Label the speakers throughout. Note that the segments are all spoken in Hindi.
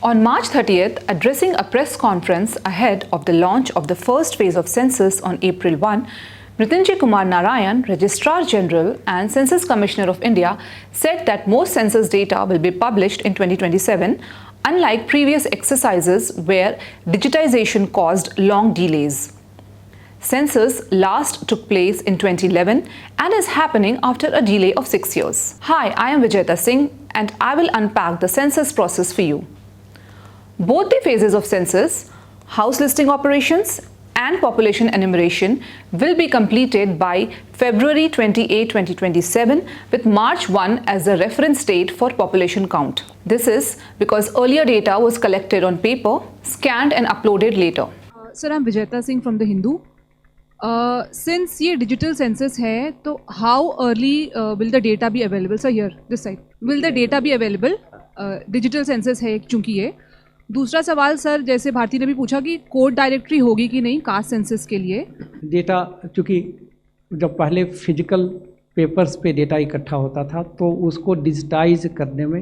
Speaker 1: On March 30th, addressing a press conference ahead of the launch of the first phase of census on April 1, Mrityunjay Kumar Narayan, Registrar General and Census Commissioner of India, said that most census data will be published in 2027, unlike previous exercises where digitization caused long delays. Census last took place in 2011 and is happening after a delay of 6 years. Hi, I am Vijayta Singh and I will unpack the census process for you. Both the phases of census, house listing operations and population enumeration, will be completed by February 28, 2027 with March 1 as the reference date for population count. This is because earlier data was collected on paper, scanned and uploaded later.
Speaker 2: Sir, I'm Vijayta Singh from The Hindu. Since ये digital census है, तो how early will the data be available? Sir, here, this side. Will the data be available? Digital census है चूँकि ये. दूसरा सवाल सर, जैसे भारती ने भी पूछा कि कोड डायरेक्टरी होगी कि नहीं कास्ट सेंसस के लिए.
Speaker 3: डेटा चूँकि जब पहले फिजिकल पेपर्स पे डेटा इकट्ठा होता था तो उसको डिजिटाइज करने में,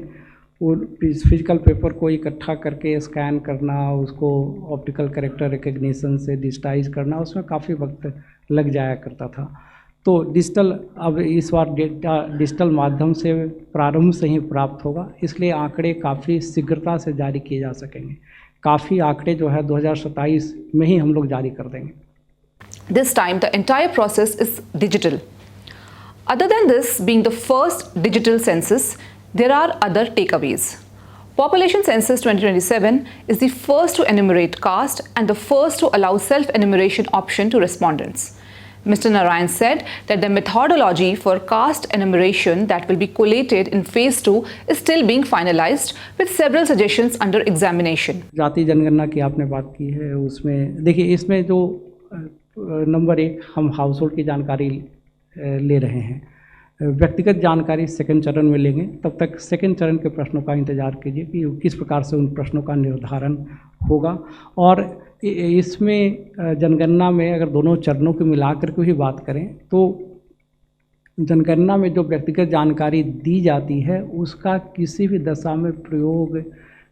Speaker 3: वो फिजिकल पेपर को इकट्ठा करके स्कैन करना, उसको ऑप्टिकल कैरेक्टर रिकग्निशन से डिजिटाइज करना, उसमें काफ़ी वक्त लग जाया करता था. तो डिजिटल अब इस बार डेटा डिजिटल माध्यम से प्रारंभ से ही प्राप्त होगा, इसलिए आंकड़े काफ़ी शीघ्रता से जारी किए जा सकेंगे. काफ़ी आंकड़े जो है 2027 में ही हम लोग जारी कर देंगे.
Speaker 1: This time the entire process is digital. Other than this being the first digital census, there are other takeaways. Population Census 2027 is the first to enumerate caste and the first to allow self-enumeration option to respondents. Mr. Narayan said that the methodology for caste enumeration that will be collated in phase 2 is still being finalized with several suggestions under examination.
Speaker 3: जाति जनगणना की आपने बात की है, उसमें देखिए इसमें जो नंबर 1 हम हाउस होल्ड की जानकारी ले रहे हैं. व्यक्तिगत जानकारी सेकंड चरण में लेंगे. तब तक सेकंड चरण के प्रश्नों का इंतजार कीजिए कि किस प्रकार से उन प्रश्नों का निर्धारण होगा. और इसमें जनगणना में अगर दोनों चरणों को मिलाकर के भी बात करें तो जनगणना में जो व्यक्तिगत जानकारी दी जाती है उसका किसी भी दशा में प्रयोग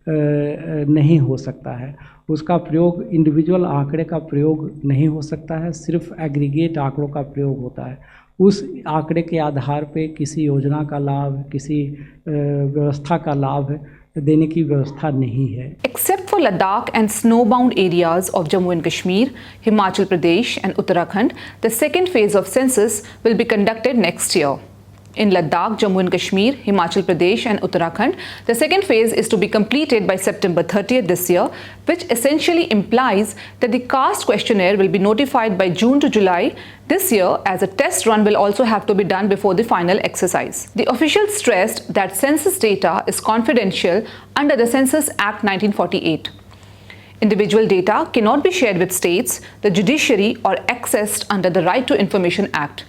Speaker 3: नहीं हो सकता है. उसका प्रयोग इंडिविजुअल आंकड़े का प्रयोग नहीं हो सकता है, सिर्फ एग्रीगेट आंकड़ों का प्रयोग होता है. उस आंकड़े के आधार पे किसी योजना का लाभ, किसी व्यवस्था का लाभ देने की व्यवस्था नहीं है.
Speaker 1: Except for Ladakh and snowbound areas of Jammu and Kashmir, Himachal Pradesh and Uttarakhand, the second phase of census will be conducted next year. In Ladakh, Jammu and Kashmir, Himachal Pradesh and Uttarakhand, the second phase is to be completed by September 30th this year, which essentially implies that the caste questionnaire will be notified by June to July this year, as a test run will also have to be done before the final exercise. The officials stressed that census data is confidential under the Census Act 1948. Individual data cannot be shared with states, the judiciary or accessed under the Right to Information Act.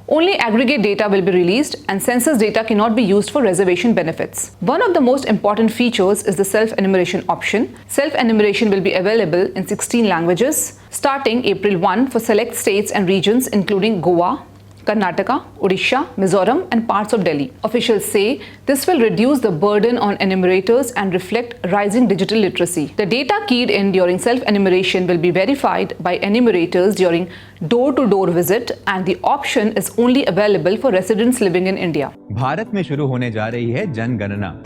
Speaker 1: Only aggregate data will be released and census data cannot be used for reservation benefits. One of the most important features is the self-enumeration option. Self-enumeration will be available in 16 languages starting April 1 for select states and regions including Goa, Karnataka, Odisha, Mizoram and parts of Delhi. Officials say this will reduce the burden on enumerators and reflect rising digital literacy. The data keyed in during self-enumeration will be verified by enumerators during door-to-door visit and the option is only available for residents living in India.
Speaker 4: Bharat में शुरू होने जा रही है जनगणना,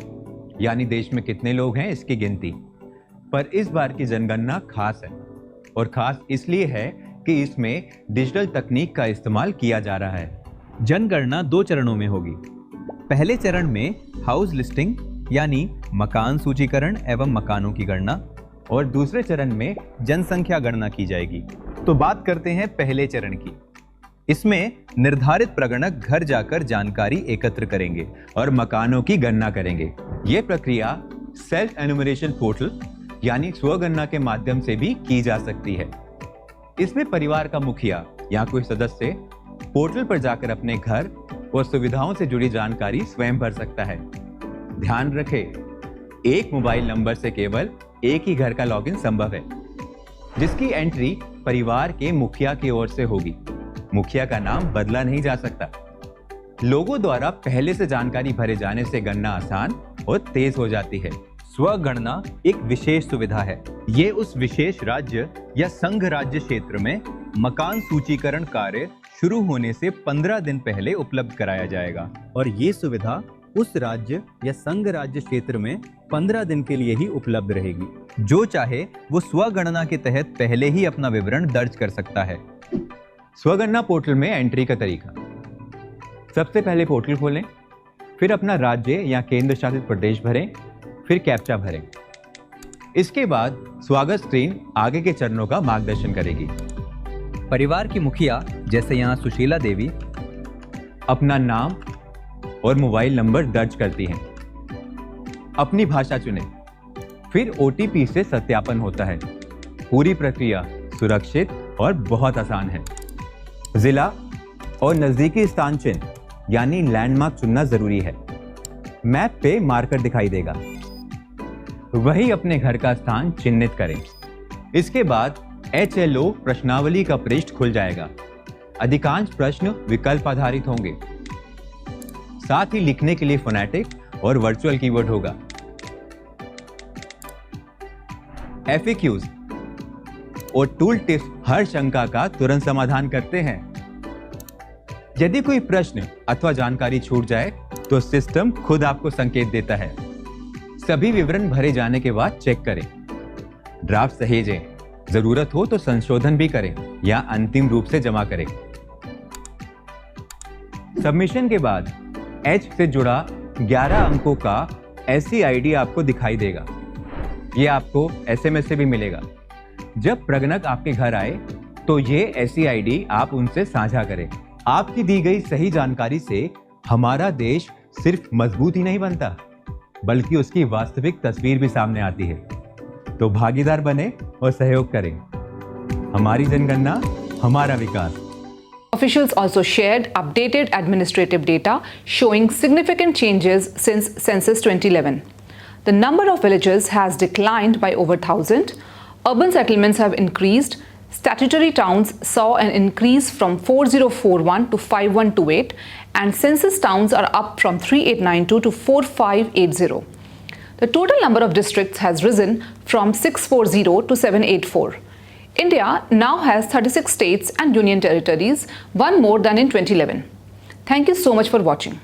Speaker 4: यानी देश में कितने लोग हैं इसकी गिनती. पर इस बार की जनगणना खास है और खास इसलिए है कि इसमें डिजिटल तकनीक का इस्तेमाल किया जा रहा है.
Speaker 5: जनगणना 2 चरणों में होगी. पहले चरण में हाउस लिस्टिंग यानी मकान सूचीकरण एवं मकानों की गणना और दूसरे चरण में जनसंख्या गणना की जाएगी. तो बात करते हैं पहले चरण की. इसमें निर्धारित प्रगणक घर जाकर जानकारी एकत्र करेंगे और मकानों की गणना करेंगे. यह प्रक्रिया सेल्फ एनुमरेशन पोर्टल यानी स्वगणना के माध्यम से भी की जा सकती है. इसमें परिवार का मुखिया या कोई सदस्य पोर्टल पर जाकर अपने घर और सुविधाओं से जुड़ी जानकारी स्वयं भर सकता है. ध्यान रखें, एक मोबाइल नंबर से केवल एक ही घर का लॉगिन संभव है, जिसकी एंट्री परिवार के मुखिया की ओर से होगी. मुखिया का नाम बदला नहीं जा सकता. लोगों द्वारा पहले से जानकारी भरे जाने से गणना आसान और तेज हो जाती है. स्वगणना एक विशेष सुविधा है। ये उस विशेष राज्य या संघ राज्य क्षेत्र में मकान सूचीकरण कार्य शुरू होने से 15 दिन पहले उपलब्ध कराया जाएगा और ये सुविधा उस राज्य या संघ राज्य क्षेत्र में 15 दिन के लिए ही उपलब्ध रहेगी। जो चाहे वो स्वगणना के तहत पहले ही अपना विवरण दर्ज कर सकता है।
Speaker 4: स्वगणना पोर्टल में एंट्री का तरीका। सबसे पहले पोर्टल खोलें, फिर अपना राज्य या केंद्र शासित प्रदेश भरें, फिर कैप्चा भरें। इसके बाद स्वागत स्क्रीन आगे के चरणों का मार्गदर्शन करेगी।
Speaker 5: परिवार की मुखिया जैसे यहाँ सुशीला देवी
Speaker 4: अपना नाम और मोबाइल नंबर दर्ज करती हैं। अपनी भाषा चुनें, फिर OTP से सत्यापन होता है। पूरी प्रक्रिया सुरक्षित और बहुत आसान है। जिला और नजदीकी स्थान चिन्ह यानी लैंडमार्क चुनना जरूरी है। मैप पे मार्कर दिखाई देगा, वही अपने घर का स्थान चिन्हित करें। इसके बाद HLO प्रश्नावली का पृष्ठ खुल जाएगा। अधिकांश प्रश्न विकल्प आधारित होंगे, साथ ही लिखने के लिए फोनेटिक और वर्चुअल कीवर्ड होगा। FAQs और टूल टिप्स हर शंका का तुरंत समाधान करते हैं। यदि कोई प्रश्न अथवा जानकारी छूट जाए तो सिस्टम खुद आपको संकेत देता है। सभी विवरण भरे जाने के बाद चेक करें, ड्राफ्ट सहेजें, जरूरत हो तो संशोधन भी करें या अंतिम रूप से जमा करें। सबमिशन के बाद H से जुड़ा 11 अंकों का SC ID आपको दिखाई देगा। यह आपको SMS से भी मिलेगा। जब प्रगणक आपके घर आए तो ये SC ID आप उनसे साझा करें। आपकी दी गई सही जानकारी से हमारा देश सिर्फ मजबूत ही नहीं बनता, बल्कि उसकी वास्तविक तस्वीर भी सामने आती है। तो भागीदार बने और सहयोग करें। हमारी जनगणना, हमारा विकास।
Speaker 1: Officials also shared updated administrative data showing significant changes since Census 2011. The number of villages has declined by over 1,000. Urban settlements have increased. Statutory towns saw an increase from 4041 to 5128, and census towns are up from 3892 to 4580. The total number of districts has risen from 640 to 784. India now has 36 states and union territories, one more than in 2011. Thank you so much for watching.